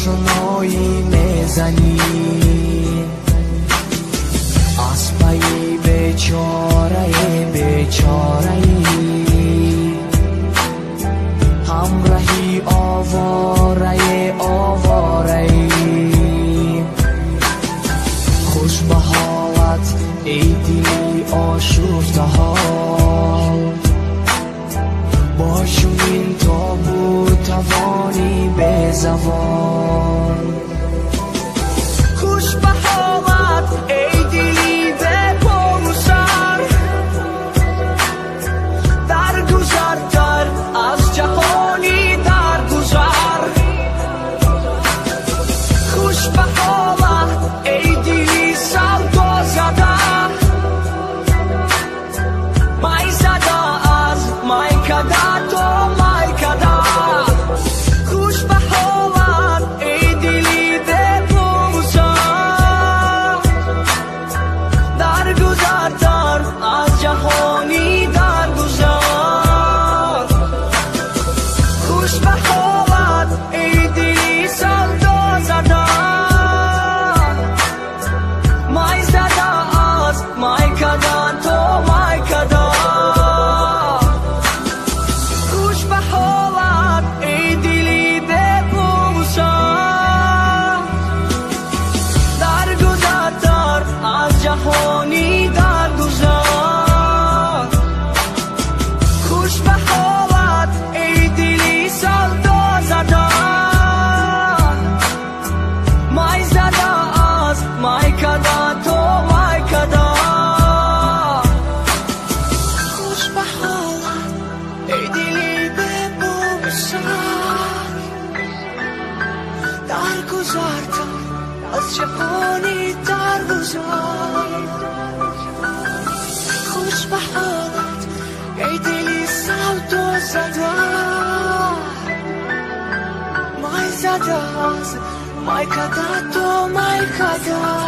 آشنایی میزنی از پای بیچاره همراهی آواره خوش به حالت ای دلی آشفته حال باشون این تابوت توانی به زبان خوش به حالت ای دلی به پرسر در گذرتر از جهانی در گذر خوش به حالت ای دلی سودا زده مای زده از مای کده تو مای کده خوش به حالت ای دلی به پرسر در گذرتر از جهانی در گذر خوش به حالت ای دلی سودا زده مای زده از مای کده تو مای کده خوش به حالت ای دلی به پرسر در گذرتر از جهانی در گذر خوش به حالت ای دلی سودا زده مای زده از مای کده تو مای کده خوش به حالت ای دلی به پرسر در گذرتر از جهانی در گذر خوش به حالت ای دلی سودا زده مای زده از مای کده تو مای کده